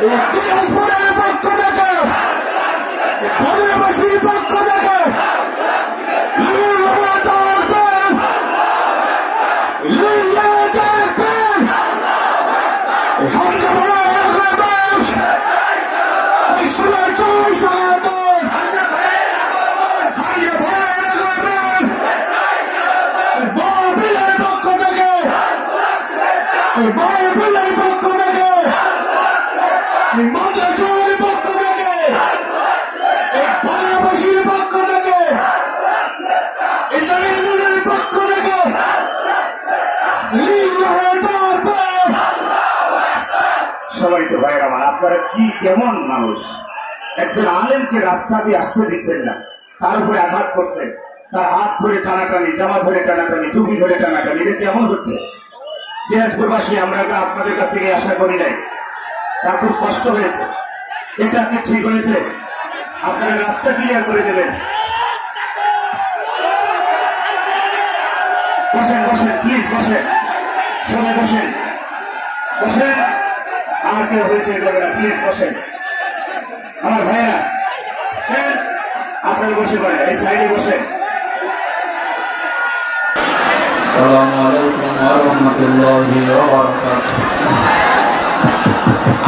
দিনাজপুরের পক্ষ থেকে, বাংলাদেশের পক্ষ থেকে সবাই তো ভাই আমার, আপনারা কি কেমন মানুষ? একজন আলেমকে রাস্তা দিয়ে আসতে দিচ্ছেন না, তার উপরে আঘাত করছেন, তার হাত ধরে টানাটানি, জামা ধরে টানাটানি, টুপি ধরে টানাটানি, এটা কেমন হচ্ছে? দিনাজপুরবাসী আমরা আপনাদের কাছ থেকে আশা করি নাই, তার খুব কষ্ট হয়েছে। এটা কি ঠিক হয়েছে? আপনারা রাস্তা ক্লিয়ার করে দেবেন। বসেন বসেন, প্লিজ বসেন, সবাই বসেন, বসেন। আর কেউ হয়েছে করবে না, প্লিজ বসেন। আমার ভাইয়া আপনারা বসে পড়েন, এই সাইডে বসেন। আসসালামু আলাইকুম ওয়া রাহমাতুল্লাহি ওয়া বারাকাতুহু।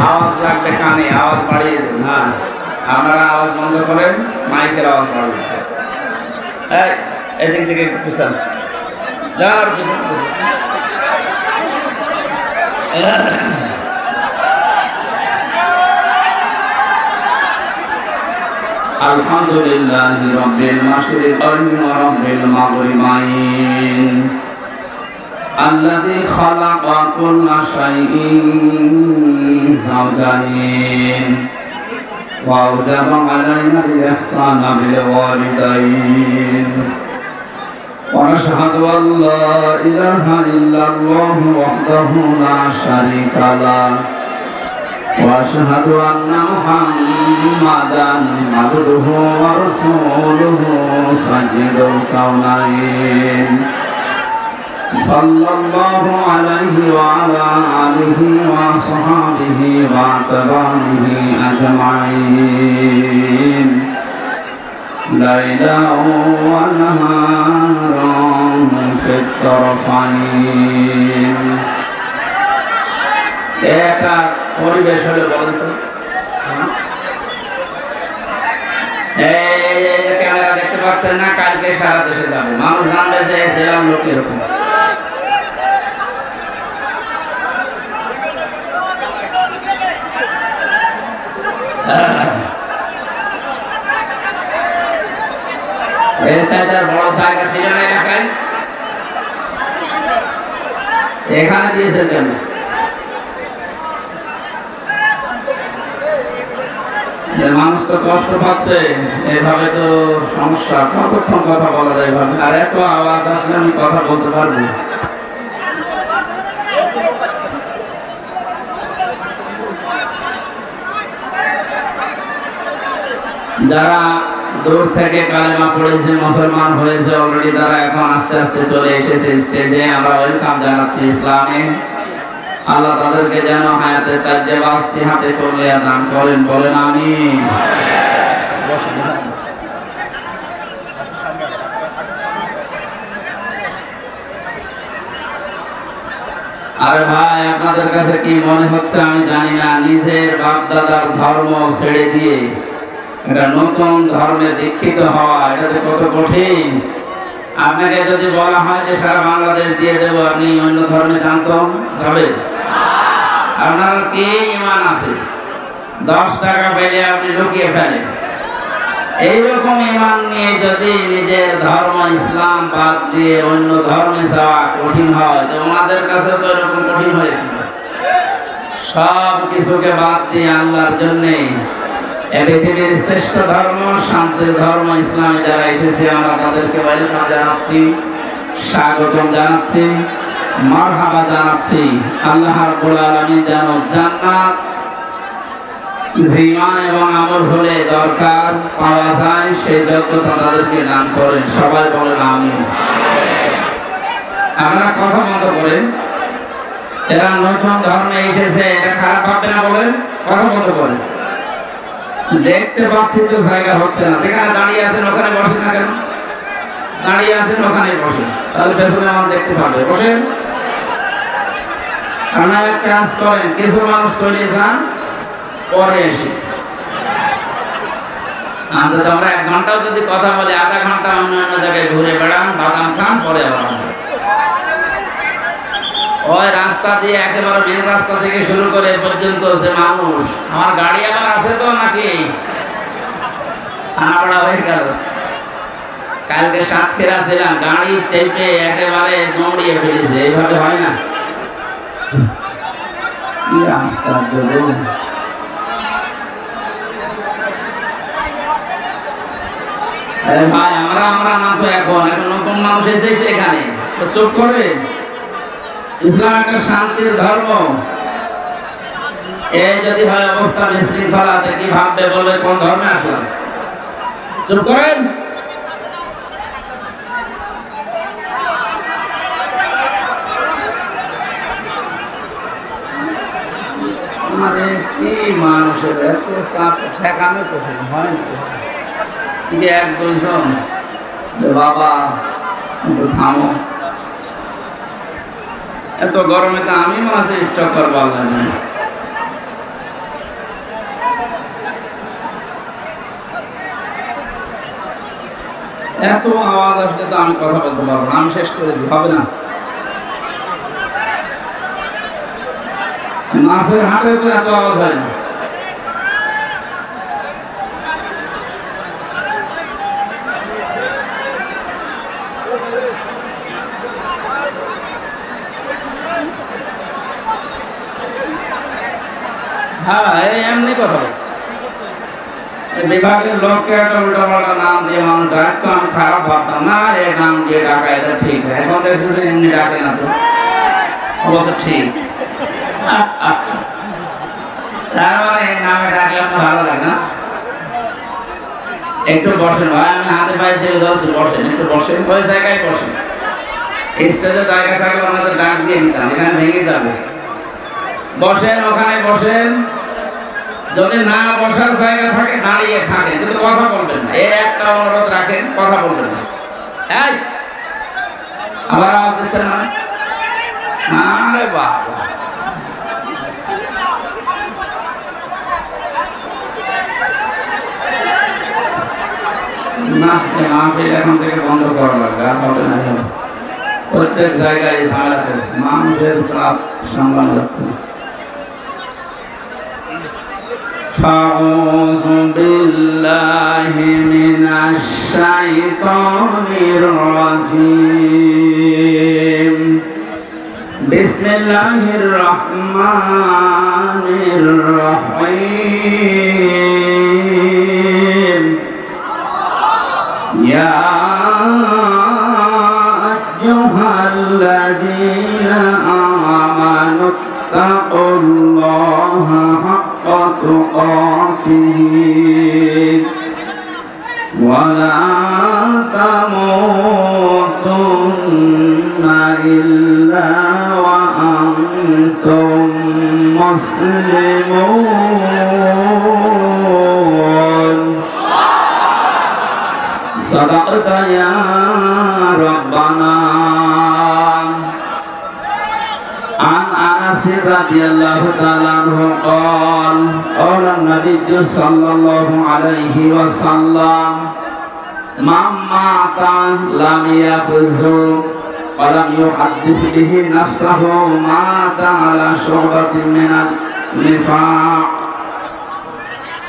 আওয়াজ লাগবে কানে, আওয়াজ বাড়িয়ে দেন। হ্যাঁ, আপনারা আওয়াজ বন্ধ করেন, মাইকের আওয়াজ বাড়িয়ে দেন। এই এদিক থেকে একটু পিছন যার পিছন। আলহামদুলিল্লাহি রাব্বিল মাশরিকাইন ওয়া রাব্বিল মাগরিবাইন আল্লাযী খালাকা কুল্লা শাইইন যাওজাইন ওয়া আওজাবা আলাইনাল ইহসানা বিল ওয়ালিদাইন ওয়া নাশহাদু আল্লা ইলাহা ইল্লাল্লাহু ওয়াহদাহু লা শারীকা লাহু وأشهد أن محمدًا عبده ورسوله سيد الكونين صلى الله عليه وعلى آله وصحبه وأتباعه أجمعين ليلا ونهارا في الطرفين. পরিবেশ হলে বলেন তো, ক্যামেরা দেখতে পাচ্ছেন না? কালকে সারা দেশে যাবে, মানুষ জানবে যে এলাম লোক এরকম। বড় জায়গা ছিল না এলাকায়, এখানে দিয়েছেন কেন? মানুষ তো কষ্ট পাচ্ছে, এভাবে তো সমস্যা। কতক্ষণ কথা বলা যায় ভাবে? আর এত আওয়াজ আসলে আমি কথা বলতে পারবো? যারা দূর থেকে কালেমা পড়েছে, মুসলমান হয়েছে অলরেডি, তারা এখন আস্তে আস্তে চলে এসেছে স্টেজে, আমরা ওয়েলকাম জানাচ্ছি ইসলামে। আল্লাহ তাদেরকে যেন হায়াতে তাজ্জেবা সিহাতে করলে দান করেন, বলেন আমিন। আরে ভাই, আপনাদের কাছে কি মনে হচ্ছে আমি জানি না, নিজের বাপ দাদার ধর্ম ছেড়ে দিয়ে এটা নতুন ধর্মে দীক্ষিত হওয়া, এটা যে কত কঠিন। আপনাকে যদি বলা হয় যে সারা বাংলাদেশ দিয়ে দেবো, আপনি অন্য ধর্মে জানতেন যাবে? আপনার কি ইমান আছে? 10 টাকা পেলে আপনি লুকিয়ে ফেলেন। এইরকম ইমান নিয়ে যদি নিজের ধর্ম ইসলাম বাদ দিয়ে অন্য ধর্মে যাওয়া কঠিন হয়, তো ওনাদের কাছে তো এরকম কঠিন হয়েছিল। সব কিছুকে বাদ দিয়ে আল্লাহর জন্যে পৃথিবীর শ্রেষ্ঠ ধর্ম, শান্তির ধর্ম ইসলামে যারা এসেছে, আমরা তাদেরকে ওয়েলকাম জানাচ্ছি, স্বাগতম জানাচ্ছি, মারহাবা জানাচ্ছি। আল্লাহ রাব্বুল আলামিন যেন জান্নাত জীবন এবং আমল হলে দরকার পাওয়া যায়, সেই যোগ্যতা তাদেরকে দান করেন। সবাই বলেন আমিন। আপনারা কথা বন্ধ করেন। এরা নতুন ধর্মে এসেছে, এটা খারাপ ভাববে না বলেন? কথা বলতে পারে। দেখতে পাচ্ছি তো জায়গা হচ্ছে না, যেখানে দাঁড়িয়ে আছেন ওখানে বসে না কেন? দাঁড়িয়ে আছেন ওখানে বসে, তাহলে পেছনে আমার দেখতে পাবে। বসেন। আপনারা এক কাজ করেন, কিছু মানুষ চলে যান, পরে এসে আমরা 1 ঘন্টাও যদি কথা বলি, আধা ঘন্টা অন্য অন্য জায়গায় ঘুরে বেড়ান, বাদাম খান, পরে আবার ওই রাস্তা দিয়ে একেবারে মেন রাস্তা থেকে শুরু করে পর্যন্ত যে মানুষ, আমার গাড়ি আবার আছে তো নাকি ছানাবড়া হয়ে গেল। কালকে সাতক্ষীরা ছিলাম, গাড়ি চেপে একেবারে দৌড়িয়ে ফেলেছে। এইভাবে হয় না? কি আশ্চর্য! আরে ভাই, আমরা না তো এখন নতুন মানুষ এসেছে এখানে, তো চুপ করবে। ইসলাম একটা শান্তির ধর্ম। এই যদি হয় অবস্থা বিশৃঙ্খলাতে, কি ভাববে? বলবে কোন ধর্মে আসলাম? চুপ করেন। মানে কি মানুষের এত চাপ ঠেকানো কঠিন হয় না? এক দুইজন বাবা থামো, এত গরমে তো আমি মাঝে স্টক করবো না। এত আওয়াজ আসলে তো আমি কথা বলতে পারবো না, আমি শেষ করে দিই, হবে না? মাছের হাটে তো এত আওয়াজ হয় না। হ্যাঁ, এমনি কথা বলছে। বিভাগের লোককে একটা উল্টাপাল্টা নাম দিয়ে মানুষ ডাকতো, আমি খারাপ ভাবতাম না, এই নাম দিয়ে ডাকা এটা ঠিক। এখন দেখছি যে এমনি ডাকে না, তো অবশ্য ঠিক। তার মানে এই নামে ডাকলে আপনার ভালো লাগে না? একটু বসেন ভাই, আমি হাতে পায়ে ছেড়ে ধরছি, বসেন, একটু বসেন, ওই জায়গায় বসেন। স্টেজে জায়গা থাকলে আমাদের ডাক দিয়ে নিতাম, এখানে ভেঙে যাবে। বসেন, ওখানে বসেন। যদি না বসার জায়গা থাকে দাঁড়িয়ে থাকেন, কিন্তু কথা বলবেন না। এই একটা অনুরোধ রাখেন, কথা বলবেন না। এই আবার আওয়াজ দিচ্ছেন না? আরে বাবা, না, মাহফিল এখন থেকে বন্ধ করা লাগবে, আর হবে না। প্রত্যেক জায়গায় ঝামেলা করছে, মানুষের চাপ সামলানো যাচ্ছে না। أعوذ بالله من الشيطان الرجيم. بسم الله الرحمن الرحيم. يا أيها الذين آمنوا اتقوا الله حق تقاته ولا تموتن إلا وأنتم مسلمون. صدقت يا ربنا. عن أنس رضي الله تعالى عنه قال قال النبي صلى الله عليه وسلم من مات لم يخز ولم يحدث به نفسه مات على شعبة من النفاق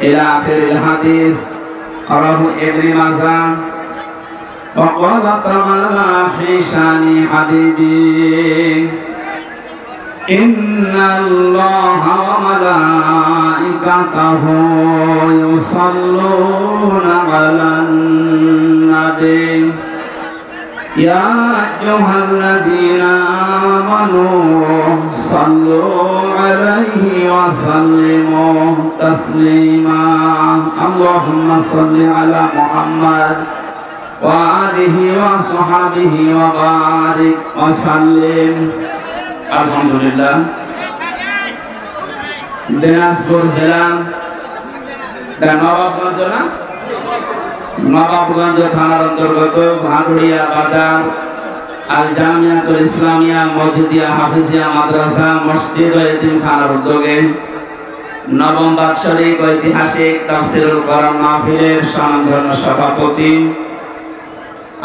إلى آخر الحديث. رواه ابن ماجه. وقال تعالى في شان حبيبي إن الله وملائكته يصلون على النبي يا أيها الذين آمنوا صلوا عليه وسلموا تسليما. اللهم صل على محمد وآله وصحبه وبارك وسلم. আলহামদুলিল্লাহ। দিনাজপুর জেলা নবাবগঞ্জ না, নবাবগঞ্জ থানার অন্তর্গত ভাদুড়িয়া বাজার আল জামিয়াতুল ইসলামিয়া মসজিদিয়া হাফিজিয়া মাদ্রাসা মসজিদ ও এতিমখানার উদ্যোগে নবম বাৎসরিক ঐতিহাসিক তাফসীরুল কোরআন মাহফিলের সম্মানধন্য সভাপতি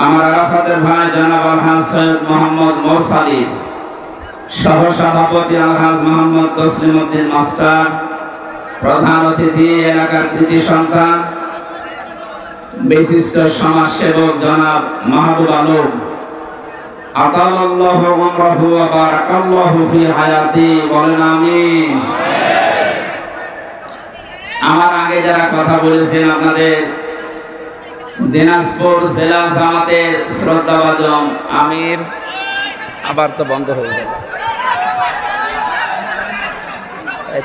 আমার আরাফাতের ভাই জনাব আলহাজ সৈয়দ মোহাম্মদ মোরসালী, সহ সভাপতি আলহাজ মোহাম্মদ তসলিম উদ্দিন মাস্টার, প্রধান অতিথি এলাকার কৃতি সন্তান বিশিষ্ট সমাজসেবক জনাব মাহবুব আলম, আতালাল্লাহু উমরাহু ওয়া বারাকাল্লাহু ফি হায়াতি, বলেন আমিন। আমার আগে যারা কথা বলেছেন আপনাদের দিনাজপুর জেলা জামাতের শ্রদ্ধাভাজন আমির, আবার তো বন্ধ হয়ে গেল,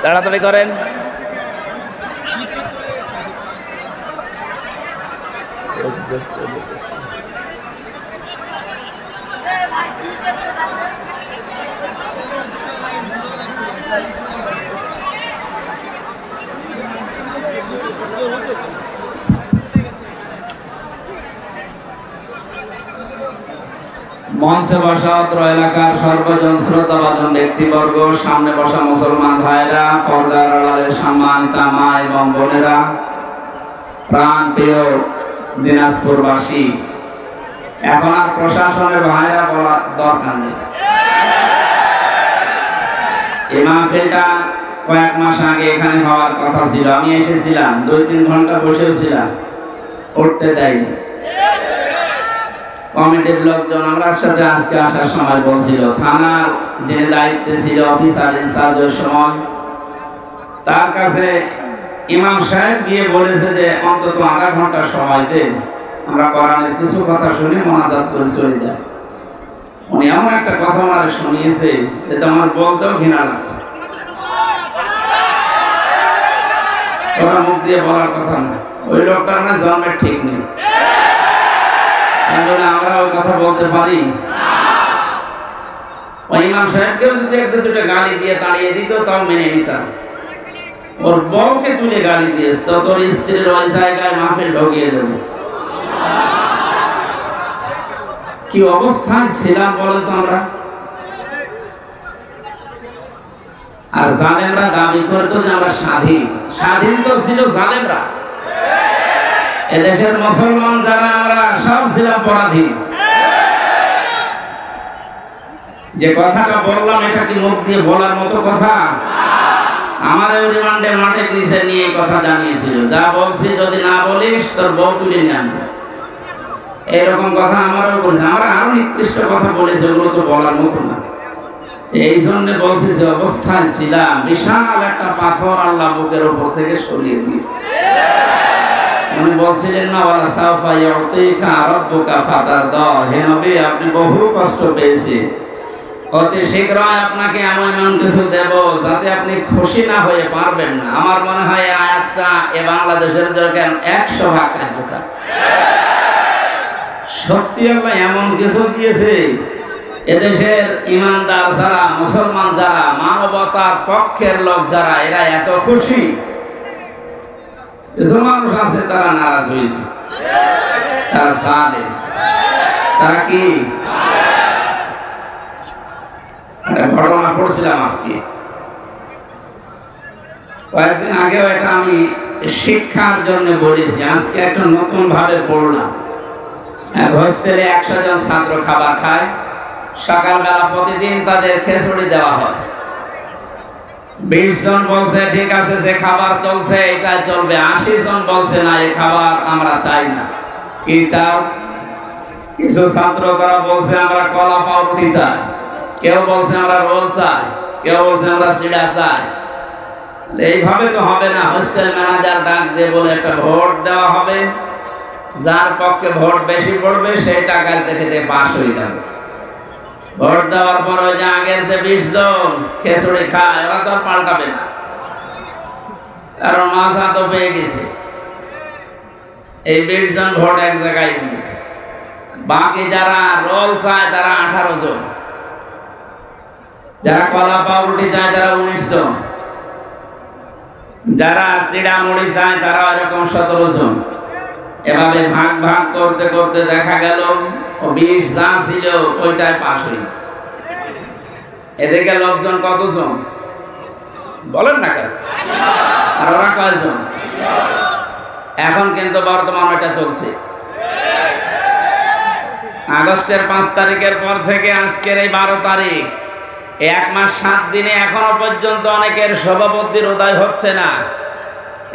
তাড়াতাড়ি করেন। মঞ্চে বসা অত্র এলাকার সর্বজন শ্রোতাভাজন ব্যক্তিবর্গ, সামনে বসা মুসলমান ভাইরা, পর্দার আড়ালের সম্মানিতা মা এবং বোনেরা, প্রাণ প্রিয় দিনাজপুরবাসী, এখন আর প্রশাসনের ভাইরা বলার দরকার নেই। এই মাহফিলটা কয়েক মাস আগে এখানে হওয়ার কথা ছিল, আমি এসেছিলাম, 2-3 ঘন্টা বসেছিলাম, উঠতে দেয়নি। কমিটির লোকজন আমার সাথে আজকে আসার সময় বলছিল, থানার যে দায়িত্বে ছিল অফিসার ইনচার্জের সময়, তার কাছে ইমাম সাহেব গিয়ে বলেছে যে অন্তত আধা ঘন্টা সময় দেন, আমরা কোরআনের কিছু কথা শুনে মোনাজাত করে চলে যাই। উনি এমন একটা কথা ওনারে শুনিয়েছে যেটা আমার বলতেও ঘৃণা লাগছে। ওরা মুখ দিয়ে বলার কথা না, ওই লোকটার না জন্মের ঠিক নেই, আমরা ওই কথা বলতে পারি? ওই ইমাম সাহেবকেও যদি 1-2টা গালি দিয়ে তাড়িয়ে দিত তাও মেনে নিতাম। ওর বউকে তুলে গালি দিয়েছে, তো তোর স্ত্রীর ওই জায়গায় মাহফিল ঢুকিয়ে দেবো। কি অবস্থায় ছিলাম বলেন তো আমরা। আর জালেমরা দাবি করতো যে আমরা স্বাধীন, স্বাধীন তো ছিল জালেমরা। এদেশের মুসলমান যারা আমরা সব ছিলাম পরাধীন। যে কথাটা বললাম এটা কি মুখ দিয়ে বলার মতো কথা? আমার ওই রিমান্ডের মাঠে নিচে নিয়ে কথা জানিয়েছিল, যা বলছি যদি না বলিস তোর বউ তুলে নিয়ে আনবে, এরকম কথা আমারও বলছে। আমরা আরো নিকৃষ্ট কথা বলেছে, ওগুলো তো বলার মতো না। এই জন্য বলছি যে অবস্থায় ছিলাম, বিশাল একটা পাথর আল্লাহ বুকের উপর থেকে সরিয়ে দিয়েছে। উনি বলছিলেন না, ওয়ালা সাফা ইউতিকা রাব্বুকা ফাতারদা, হে নবী আপনি বহু কষ্ট পেয়েছেন, অতি শীঘ্রই আপনাকে এমন কিছু দেব যাতে আপনি খুশি না হয়ে পারবেন না। আমার মনে হয় এই আয়াতটা এ বাংলাদেশের জন্য 100% কার্যকর। সত্যি আল্লাহ এমন কিছু দিয়েছে, এদেশের ইমানদার যারা, মুসলমান যারা, মানবতার পক্ষের লোক যারা, এরা এত খুশি। কিছু মানুষ আছে তারা নারাজ হয়েছে, তারা জালেম, তারা কি ঘটনা পড়ছিলাম আজকে, কয়েকদিন আগেও এটা আমি শিক্ষার জন্য বলেছি, আজকে একটা নতুন ভাবে পড়লাম। হোস্টেলে 100 জন ছাত্র খাবার খায়, সকালবেলা প্রতিদিন তাদের খিচুড়ি দেওয়া হয়। 20 জন বলছে ঠিক আছে, যে খাবার চলছে এটাই চলবে। 80 জন বলছে না, এই খাবার আমরা চাই না। কি চাও? কিছু ছাত্র তারা বলছে আমরা কলা পাউরুটি চাই, কেউ বলছে আমরা রোল চাই, কেউ বলছে আমরা চিড়া চাই। এইভাবে তো হবে না। হোস্টেল ম্যানেজার ডাক দিয়ে বলে একটা ভোট দেওয়া হবে, যার পক্ষে ভোট বেশি পড়বে সেই টাকায় থেকে পাস হয়ে যাবে। ভোট দেওয়ার পর ওই যে আগের যে 20 জন খিচুড়ি খায়, ওরা তো পাল্টাবে না, কারণ মাথা তো পেয়ে গেছে। এই 20 জন ভোট এক জায়গায় দিয়েছে। বাকি যারা রোল চায় তারা 18 জন। যারা কলা পাউরুটি চায় তারা 19 জন, যারা চিড়া মুড়ি চায় তারা এরকম 17 জন। এভাবে ভাগ ভাগ করতে করতে দেখা গেল ও 20 যা ছিল ওইটাই পাশ হয়ে গেছে। এদিকে লোকজন কতজন বলেন না কেন? আর ওরা কয়জন? এখন কিন্তু বর্তমান এটা চলছে। আগস্টের 5 তারিখের পর থেকে আজকের এই 12 তারিখ, 1 মাস 7 দিনে এখনো পর্যন্ত অনেকের সভাপতির উদয় হচ্ছে না।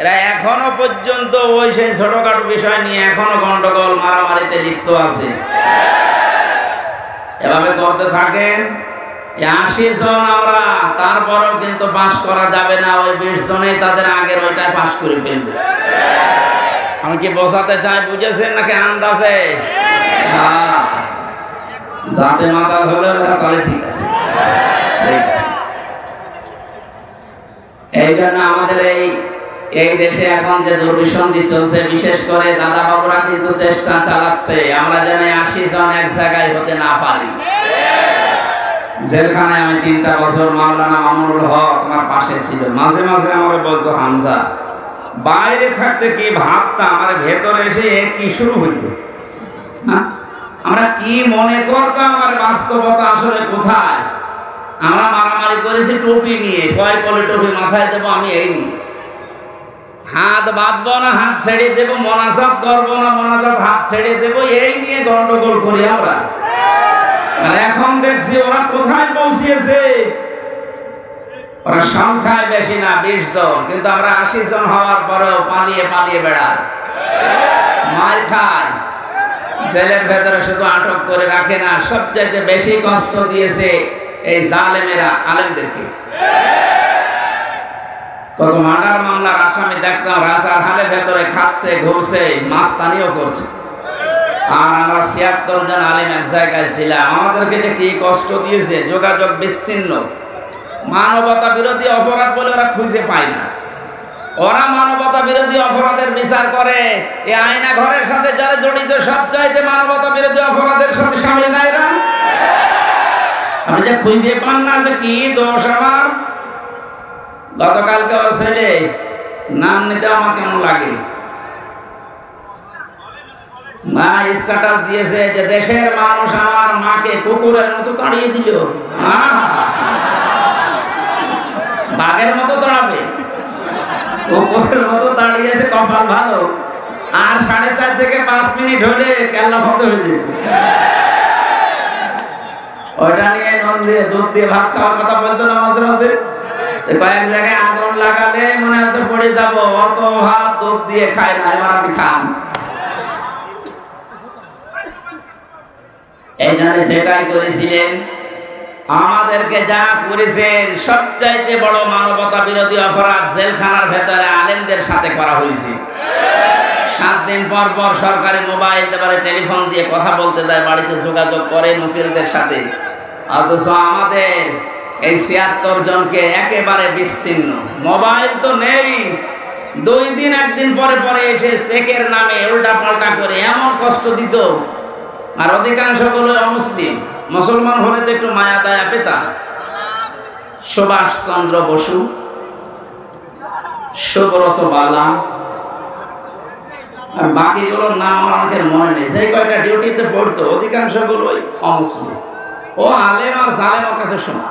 এরা এখনো পর্যন্ত ওই সেই ছোটখাটো বিষয় নিয়ে এখনো গন্ডগোল মারামারিতে লিপ্ত আছে। এভাবে করতে থাকেন 80 জন আমরা, তারপরেও কিন্তু পাশ করা যাবে না। ওই 20 জনেই তাদের আগের ওইটাই পাশ করে ফেলবে। আমি কি বোঝাতে চাই বুঝেছেন নাকি আন্দাজে? যাতে মাথা হলে তাহলে ঠিক আছে। এই জন্য আমাদের এই দেশে এখন যে দুর্বিসন্ধি চলছে, বিশেষ করে দাদা বাবুরা কিন্তু চেষ্টা চালাচ্ছে আমরা যেন 80 জন এক জায়গায় হতে না পারি। জেলখানায় আমি 3টা বছর মাওলানা মামুনুল হক আমার পাশে ছিল। মাঝে মাঝে আমাকে বলতো, হামজা বাইরে থাকতে কি ভাবতাম, আমার ভেতরে এসে কি শুরু হইল। আমরা কি মনে করতাম, আমার বাস্তবতা আসলে কোথায়। আমরা মারামারি করেছি টুপি নিয়ে, কয় কলে টুপি মাথায় দেবো আমি এই নিয়ে, হাত বাঁধবো না হাত ছেড়ে দেবো, মোনাজাত করবো না মোনাজাত হাত ছেড়ে দেবো, এই নিয়ে গন্ডগোল করি আমরা। আর এখন দেখছি ওরা কোথায় পৌঁছিয়েছে। ওরা সংখ্যায় বেশি না 20 জন, কিন্তু আমরা 80 জন হওয়ার পরেও পালিয়ে পালিয়ে বেড়াই, মার খায়। জেলের ভেতরে শুধু আটক করে রাখে না, সবচাইতে বেশি কষ্ট দিয়েছে এই জালেমেরা আলেমদেরকে। কত মার্ডার মামলার আসামি দেখলাম রাজার হালে ভেতরে খাচ্ছে, ঘুরছে, মাস্তানিও করছে। আর আমরা 76 জন আলেম এক জায়গায় ছিলাম। আমাদেরকে যে কি কষ্ট দিয়েছে, যোগাযোগ বিচ্ছিন্ন, মানবতা বিরোধী অপরাধ বলে ওরা খুঁজে পায় না। ওরা মানবতা বিরোধী অপরাধের বিচার করে, এই আয়না ঘরের সাথে যারা জড়িত সব চাইতে মানবতা বিরোধী অপরাধের সাথে শামিল না এরা। আপনি যে খুঁজে পান না যে কি দোষ আমার। গতকালকে ওর ছেলে নাম নিতে আমার কেমন লাগে, মা স্ট্যাটাস দিয়েছে যে দেশের মানুষ আমার মাকে কুকুরের মতো তাড়িয়ে দিল। বাঘের মতো তাড়াবে, কুকুরের মতো তাড়িয়েছে, কপাল ভালো। আর 4.5 থেকে 5 মিনিট হলে কেল্লা ফটো হয়ে যাবে। ওইটা নিয়ে নুন দিয়ে দুধ দিয়ে ভাত খাওয়ার কথা বলতো না মাঝে মাঝে। কয়েক জায়গায় আগুন লাগালে মনে হচ্ছে পড়ে যাবো, অত ভাত দুধ দিয়ে খায় না, এবার আপনি খান। এই জন্য সেটাই করেছিলেন। আমাদেরকে যা করেছেন সবচাইতে বড় মানবতা বিরোধী অপরাধ জেলখানার ভেতরে আলেমদের সাথে করা হয়েছে। 7 দিন পর পর সরকারি মোবাইল এবারে টেলিফোন দিয়ে কথা বলতে দেয়, বাড়িতে যোগাযোগ করে মুকিলদের সাথে। অথচ আমাদের এই 76 জনকে একেবারে বিচ্ছিন্ন, মোবাইল তো নেই। 2 দিন 1 দিন পরে পরে এসে চেকের নামে উল্টা পাল্টা করে এমন কষ্ট দিত। আর অধিকাংশ গুলো অমুসলিম, মুসলমান হলে তো একটু মায়া দয়া পেতাম। সুভাষ চন্দ্র বসু, সুব্রত বালা, আর বাকিগুলোর নাম আমার অনেকের মনে নেই। সেই কয়েকটা ডিউটিতে পড়তো, অধিকাংশ গুলোই অমুসলিম। ও আলেম আর জালেমের কাছে শোনা।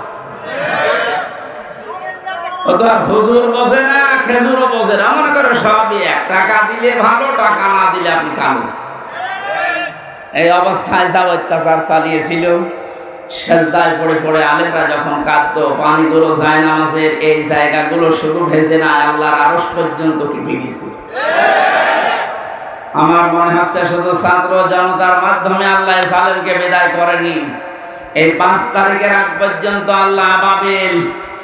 ও তো আর হুজুর বোঝে না, খেজুরও বোঝে না, মনে করো সবই এক। টাকা দিলে ভালো, টাকা না দিলে আপনি কালো। এই অবস্থায় যা অত্যাচার চালিয়েছিল, সেজদায় পড়ে পড়ে আলেমরা যখন কাঁদতো, পানিগুলো যায় নামাজের এই জায়গাগুলো শুধু ভেসে না, আল্লাহর আরশ পর্যন্ত কেঁপে গেছে। আমার মনে হচ্ছে শুধু ছাত্র জনতার মাধ্যমে আল্লাহ জালেমকে বিদায় করেনি। এই 5 তারিখের আগ পর্যন্ত আল্লাহ আবাবিল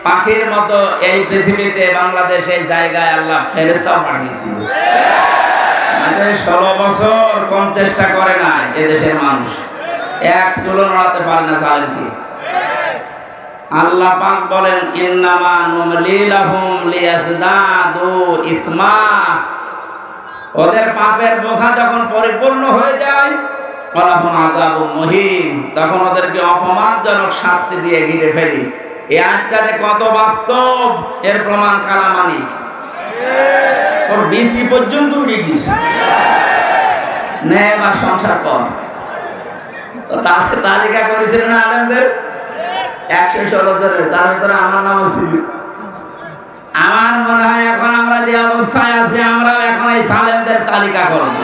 পাখির মতো এই পৃথিবীতে বাংলাদেশ এই জায়গায় আল্লাহ ফেরেশতাও পাঠিয়েছিল। 16 বছর কম চেষ্টা করে না এদেশের মানুষ, এক চুলো নড়াতে পারে না জালেমকে। আল্লাহ পাক বলেন, ইন্নামা নুমলি লাহুম লিয়াজদাদু ইসমা। ওদের পাপের বোঝা যখন পরিপূর্ণ হয়ে যায়, ওয়ালাহুম আযাবুম মুহিন, তখন ওদেরকে অপমানজনক শাস্তি দিয়ে ঘিরে ফেলি। এই আয়াতটাতে কত বাস্তব এর প্রমাণ কালামানিক। ওর বিসি পর্যন্ত উড়িয়ে দিয়েছে, নে বা সংসার কর। তাকে তালিকা করেছিলেন আলেমদের 116 জনের, তার ভিতরে আমার নামও ছিল। আমার মনে হয় এখন আমরা যে অবস্থায় আছি, আমরা এখন এই সালেমদের তালিকা করব।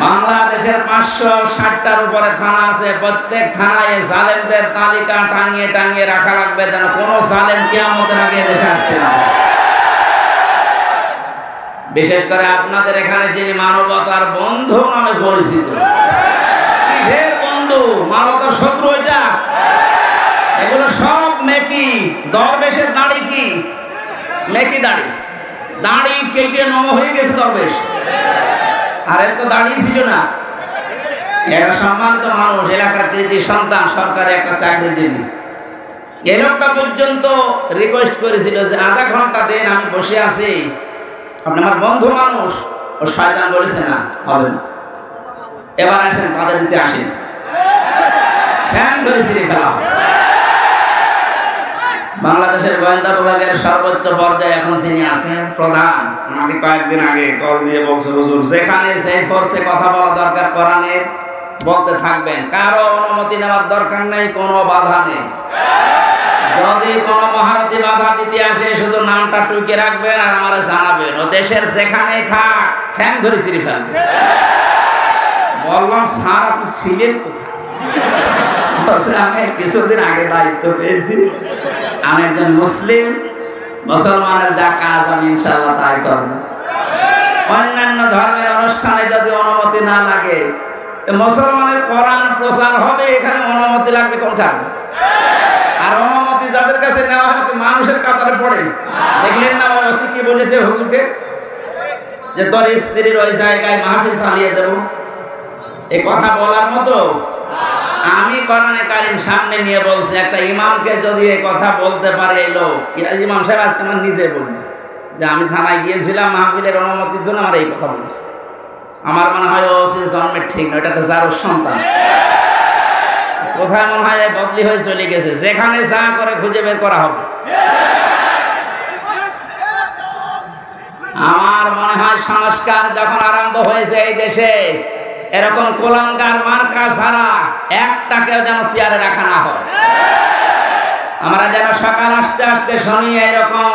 বাংলাদেশের 560টার উপরে থানা আছে, প্রত্যেক থানায় সালেমদের তালিকা টাঙিয়ে টাঙিয়ে রাখা লাগবে, যেন কোনো সালেম কিয়ামতের আগে দেশে আসতে না। বিশেষ করে আপনাদের এখানে যিনি মানবতার বন্ধু নামে পরিচিত, কিসের বন্ধু? মানবতার শত্রু এটা। এগুলো সব মেকি। দরবেশের দাড়ি কি? মেকি দাড়ি। দাড়ি কেটে নম হয়ে গেছে দরবেশ, আর এর তো দাড়ি ছিল না। এরা সম্মানিত মানুষ, এলাকার কৃতি সন্তান, সরকারি একটা চাকরিজীবী। এই লোকটা পর্যন্ত রিকোয়েস্ট করেছিল যে আধা ঘন্টা দেন, আমি বসে আছি, আপনি আমার বন্ধু মানুষ। ও শয়তান বলেছে না, হবে না, এবার আসেন বাধা দিতে আসেন। ফ্যান ধরে ছিঁড়ে ফেলা। বাংলাদেশের গোয়েন্দা বিভাগের সর্বোচ্চ পর্যায়ে এখন যিনি আছেন প্রধান, আমাকে কয়েকদিন আগে কল দিয়ে বলছে, হুজুর যেখানে সেই ফোর্সে কথা বলা দরকার কোরআনের বলতে থাকবেন, কারো অনুমতি নেওয়ার দরকার নেই, কোনো বাধা নেই। যদি কোনো মহারথী বাধা দিতে আসে শুধু নামটা টুকে রাখবেন আর আমারে জানাবেন, ও দেশের যেখানেই থাক ঠ্যাং ধরে ছিঁড়ে ফেলবেন। বললাম স্যার আপনি ছিলেন কোথায়? আমি কিছুদিন আগে দায়িত্ব পেয়েছি, আমি একজন মুসলিম, মুসলমানের যা কাজ আমি ইনশাআল্লাহ তাই করব। অন্যান্য ধর্মের অনুষ্ঠানে যদি অনুমতি না লাগে, মুসলমানের কোরআন প্রচার হবে, এখানে অনুমতি লাগবে কোন কারণে? আর অনুমতি যাদের কাছে নেওয়া হয় মানুষের কাতারে পড়ে। দেখলেন না ওসি কি বলেছে হুজুরকে, যে তোর স্ত্রীর ওই জায়গায় মাহফিল চালিয়ে দেবো। এই কথা বলার মতো? আমি কোরআনে কারীম সামনে নিয়ে বলছি, একটা ইমামকে যদি এই কথা বলতে পারে এই লোক, ইমাম সাহেব আজকে আমার নিজে বলবে যে আমি থানায় গিয়েছিলাম মাহফিলের অনুমতির জন্য, আমার এই কথা বলেছে। আমার মনে হয় ও জন্মের ঠিক নয়, এটা একটা জারুর সন্তান। কোথায় মনে হয় বদলি হয়ে চলে গেছে, যেখানে যা করে খুঁজে বের করা হবে। আমার মনে হয় সংস্কার যখন আরম্ভ হয়েছে এই দেশে, এরকম কোলাঙ্গার মার্কা ছাড়া একটাকেও যেন চেয়ারে রাখা না হয়। আমরা যেন সকাল আসতে আসতে শুনি এরকম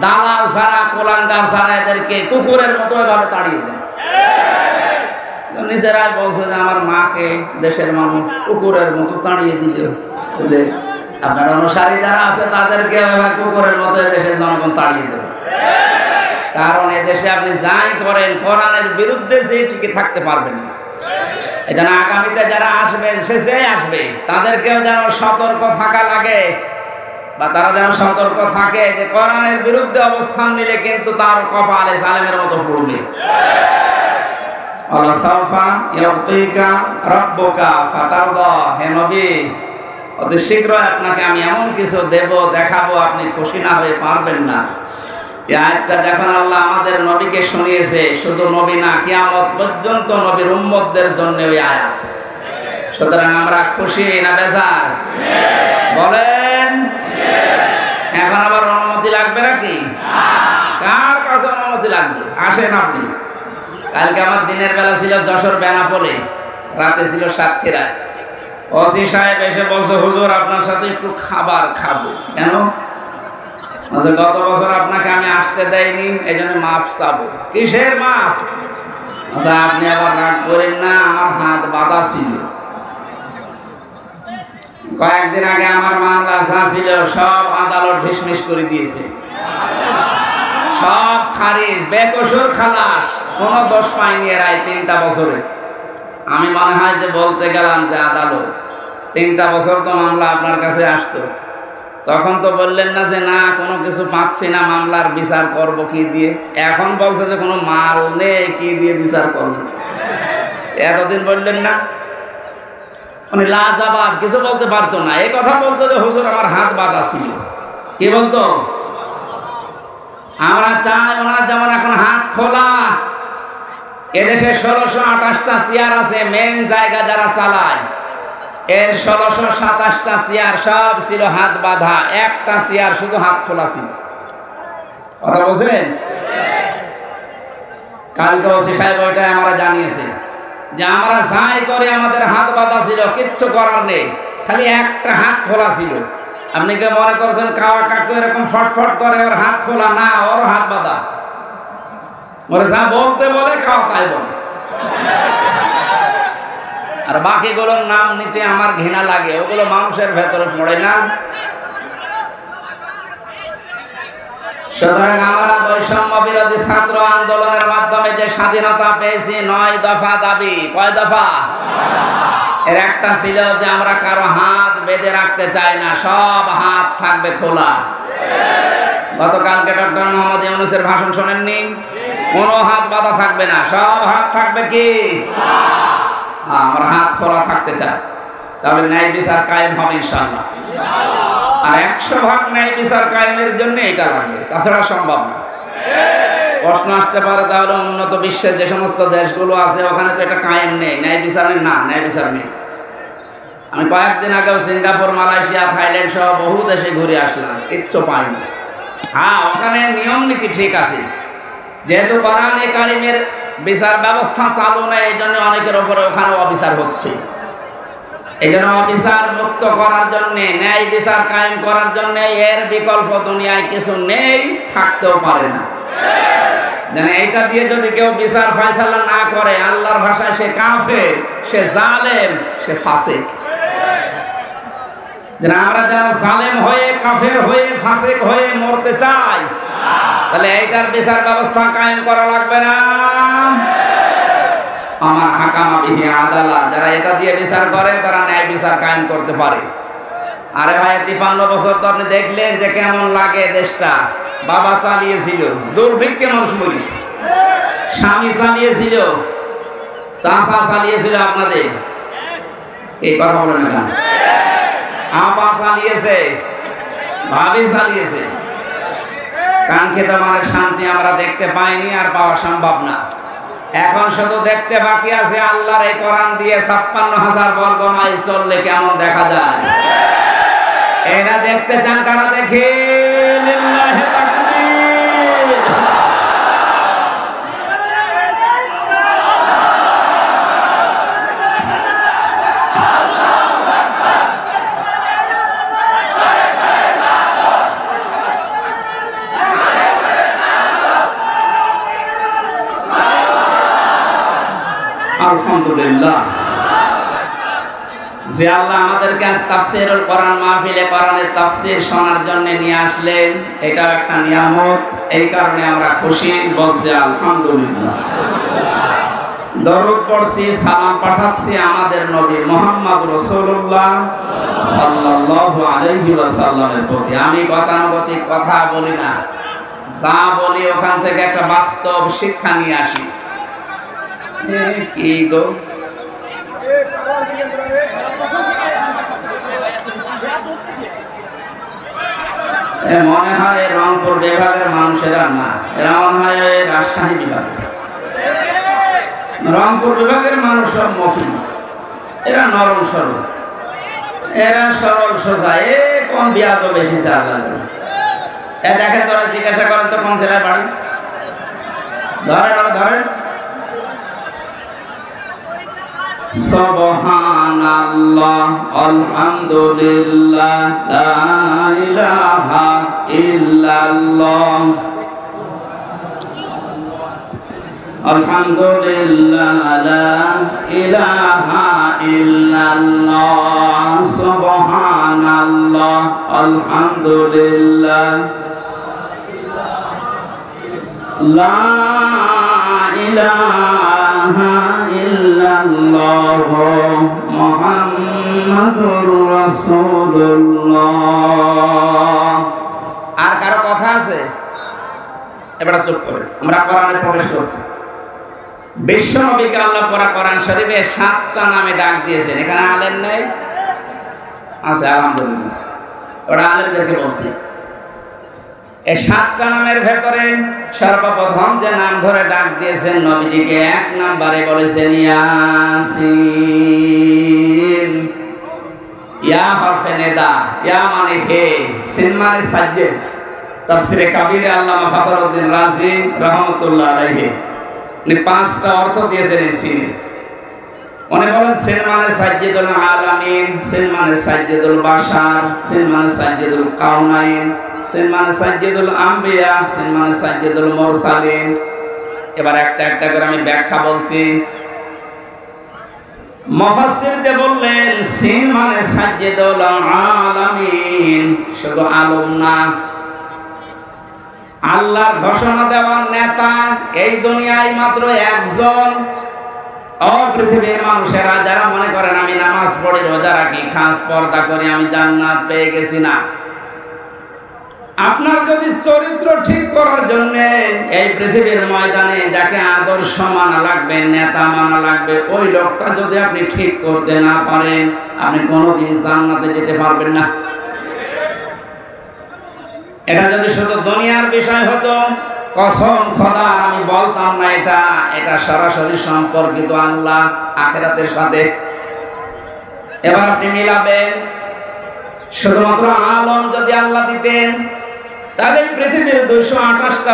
দালাল ছাড়া, কোলাঙ্গার ছাড়া এদেরকে কুকুরের মতো এভাবে তাড়িয়ে দেয়। নিজেরাই বলছে যে আমার মাকে দেশের মানুষ কুকুরের মতো তাড়িয়ে দিল। আপনার অনুসারী যারা আছে তাদেরকে কুকুরের মতো দেশের জনগণ তাড়িয়ে দেবে। কারণ এদেশে আপনি যাই করেন কোরআনের বিরুদ্ধে যে টিকে থাকতে পারবেন না। এজন্য আগামীতে যারা আসবেন, সে যে আসবে, তাদেরকেও যেন সতর্ক থাকা লাগে, বা তারা যেন সতর্ক থাকে যে কোরআনের বিরুদ্ধে অবস্থান নিলে কিন্তু তার কপালে জালেমের মতো পড়বে। আল্লাহ সাফা ইয়াতিকা রাব্বুকা ফাতারদা, হে নবী অতি শীঘ্রই আপনাকে আমি এমন কিছু দেব, দেখাবো, আপনি খুশি না হয়ে পারবেন না। এই আয়াতটা যখন আল্লাহ আমাদের নবীকে শুনিয়েছে, শুধু নবী না, কিয়ামত পর্যন্ত নবীর উম্মতদের জন্য ওই আয়াত। সুতরাং আমরা খুশি না বেজার? বলেন। এখন আবার অনুমতি লাগবে নাকি? কার কাছে অনুমতি লাগবে? আসেন আপনি। কালকে আমার দিনের বেলা ছিল যশোর বেনাপোলে, রাতে ছিল সাতক্ষীরায়। ওসি সাহেব এসে বলছে, হুজুর আপনার সাথে একটু খাবার খাবো। কেন? গত বছর আপনাকে আমি আসতে দেয়নি, এই জন্য মাফ চাবো। কিসের মাফ? আচ্ছা আপনি আবার রাগ করেন না, আমার হাত বাঁধা ছিল। কয়েকদিন আগে আমার মামলা যা ছিল সব আদালত ঢিসমিস করে দিয়েছে, সব খারিজ, বেকসুর খালাস, কোন দোষ পাইনি এরা 3টা বছরে। আমি মনে হয় যে বলতে গেলাম যে আদালত 3টা বছর তো মামলা আপনার কাছে আসতো, তখন তো বললেন না যে না কোনো কিছু পাচ্ছি না, মামলার বিচার করব কি দিয়ে। এখন বলছে যে কোনো মাল নেই, কি দিয়ে বিচার করব। এতদিন বললেন না? মানে লাজবাব, কিছু বলতে পারতো না। এই কথা বলতো যে হুজুর আমার হাত বাঁধা ছিল। কি বলতো? আমরা চাই ওনার যেমন এখন হাত খোলা। এদেশে 1628টা চেয়ার আছে, মেন জায়গা যারা চালায় এর 1627টা চেয়ার সব ছিল হাত বাঁধা, একটা চেয়ার শুধু হাত খোলা ছিল। কথা বলছেন? কালকে ওসি সাহেব ওইটা আমরা জানিয়েছে যে আমরা যাই করে আমাদের হাত বাঁধা ছিল, কিচ্ছু করার নেই, খালি একটা হাত খোলা ছিল। আপনি কি মনে করছেন কাওয়া কাকু এরকম ফটফট করে ওর হাত খোলা? না, ওর হাত বাঁধা। ওরা যা বলতে বলে খাওয়া তাই বলে। আর বাকিগুলোর নাম নিতে আমার ঘৃণা লাগে, ওগুলো মানুষের ভেতরে পড়ে না। সুতরাং আমরা বৈষম্য বিরোধী ছাত্র আন্দোলনের মাধ্যমে যে স্বাধীনতা পেয়েছি, 9 দফা দাবি। কয় দফা? এর একটা ছিল যে আমরা কারো হাত বেঁধে রাখতে চাই না, সব হাত থাকবে খোলা। গতকালকে ডক্টর মোহাম্মদ ইউনূসের ভাষণ শোনেননি? কোনো হাত বাঁধা থাকবে না, সব হাত থাকবে কি? আমরা হাত খোলা থাকতে চাই। তাহলে ন্যায় বিচার কায়েম হবে ইনশাআল্লাহ। আর 100% ন্যায় বিচার কায়েমের জন্য এটা লাগবে, তাছাড়া সম্ভব না। প্রশ্ন আসতে পারে তাহলে উন্নত বিশ্বের যে সমস্ত দেশগুলো আছে ওখানে তো এটা কায়েম নেই, ন্যায় বিচারের না, ন্যায় বিচার নেই। আমি কয়েকদিন আগেও সিঙ্গাপুর, মালয়েশিয়া, থাইল্যান্ড সহ বহু দেশে ঘুরে আসলাম, কিচ্ছু পাইনি। হ্যাঁ, ওখানে নিয়ম নীতি ঠিক আছে, যেহেতু কোরআনে কারিমের বিচার ব্যবস্থা চালু নেই, এই জন্য অনেকের ওপরে ওখানে অবিচার হচ্ছে। এই জন্য অবিচার মুক্ত করার জন্য, ন্যায় বিচার কায়েম করার জন্য এর বিকল্প দুনিয়ায় কিছু নেই, থাকতেও পারে না। এইটা দিয়ে যদি কেউ বিচার ফয়সালা না করে, আল্লাহর ভাষায় সে কাফের, সে জালেম, সে ফাসিক। আমরা যারা জালেম হয়ে, কাফের হয়ে, ফাসিক হয়ে মরতে চাই, তাহলে এইটার বিচার ব্যবস্থা কায়েম করা লাগবে না? আমার হাকামা বিহি আদালা, যারা এটা দিয়ে বিচার করে তারা ন্যায় বিচার কায়েম করতে পারে। আরে ভাই, 53 বছর তো আপনি দেখলেন যে কেমন লাগে দেশটা। বাবা চালিয়েছিল, দুর্ভিক্ষে মানুষ মরিছে, স্বামী চালিয়েছিল, চাচা চালিয়েছিল, আপনাদের এই কথা বলেন না, আপা চালিয়েছে, ভাবি চালিয়েছে। কাঙ্ক্ষিত মানে শান্তি আমরা দেখতে পাইনি, আর পাওয়া সম্ভব না। এখন শুধু দেখতে বাকি আছে আল্লাহর এই কোরআন দিয়ে 56,000 বর্গ মাইল চললে কেমন দেখা যায়। এটা দেখতে চান কারা? দেখে লিল্লাহি তাকবীর। আলহামদুলিল্লাহ, যে আল্লাহ আমাদেরকে আজ তাফসীরুল কোরআন মাহফিলে কোরআনের তাফসীর শোনার জন্য নিয়ে আসলেন, এটা একটা নিয়ামত। এই কারণে আমরা খুশি, বলছি আলহামদুলিল্লাহ। দরুদ পড়ছি, সালাম পাঠাচ্ছি আমাদের নবী মুহাম্মদ রাসূলুল্লাহ সাল্লাল্লাহু আলাইহি ওয়াসাল্লামের প্রতি। আমি গতানুগতিক কথা বলি না, যা বলি ওখান থেকে একটা বাস্তব শিক্ষা নিয়ে আসি। কি গো, মনে হয় রংপুর বিভাগের মানুষেরা না, এরা মনে হয় রাজশাহী বিভাগের। রংপুর বিভাগের মানুষ সব মফিজ, এরা নরম সরল, এরা সরল সোজা। এ কোন বিয়া তো বেশি চাল আছে। দেখেন, তোরা জিজ্ঞাসা করেন তো কোন জেলায় বাড়ি, ধরেন ধরেন। সুবহানাল্লাহ, আলহামদুলিল্লাহ, লা ইলাহা ইল্লাল্লাহ, আলহামদুলিল্লাহ, লা ইলাহা ইল্লাল্লাহ, সুবহানাল্লাহ, আলহামদুলিল্লাহ, লা ইলাহা ইল্লাল্লাহ, মুহাম্মাদুর রাসূলুল্লাহ। আর কারো কথা আছে? এবার চুপ করে, আমরা কোরআনে প্রবেশ করছি। বিশ্ব নবীকে আল্লাহ পড়া কোরআন শরীফে 7টা নামে ডাক দিয়েছেন। এখানে আলেম নেই? আছে, আলহামদুলিল্লাহ। ওরা আলেমদেরকে বলছি, এই 7টা নামের ভেতরে সর্বপ্রথম যে নাম ধরে ডাক দিয়েছেন নবীজিকে, 1 নম্বরে বলেছেন ইয়াসিন। ইয়া হরফে নেদা, ইয়া মানে হে, সিন মানে সাজ্জেদ। তাফসিরে কাবিরে আল্লামা ফখরুদ্দিন রাজি রাহমাতুল্লাহ আলাইহি উনি 5টা অর্থ দিয়েছেন এই সিনের। উনি বলেন সিন মানে সাজ্জেদুল আলামিন, সিন মানে সাজ্জেদুল বাশার, সিন মানে সাজ্জেদুল কাউনাইন, সিন মানে সাজ্জেদুল আম্বিয়া, সিন মানে সাজ্জেদুল মুরসালিন। এবার একটা একটা করে আমি ব্যাখ্যা বলছি। মুফাসসিরতে বললেন সিন মানে সাজ্জেদুল আলামিন, শুধু আলম না, আল্লাহর ঘোষণা দেওয়ার নেতা এই দুনিয়ায় মাত্র একজন। ও পৃথিবীর মানুষেরা যারা মনে করেন আমি নামাজ পড়ি, রোজা রাখি, খাস পর্দা করি, আমি জান্নাত পেয়ে গেছি, না। আপনার যদি চরিত্র ঠিক করার জন্য এই পৃথিবীর ময়দানে যাকে আদর্শ মানা লাগবে, নেতা মানা লাগবে, ওই লোকটা যদি আপনি ঠিক করতে না পারেন, আপনি কোনোদিন জান্নাতে যেতে পারবেন না। এটা যদি শুধু দুনিয়ার বিষয় হতো, কসম খোদা আমি বলতাম না এটা সরাসরি সম্পর্কিত আল্লাহ আখিরাতের সাথে। এবার আপনি মিলাবেন, শুধুমাত্র আলম যদি আল্লাহ দিতেন, তাহলে পৃথিবীর 228টা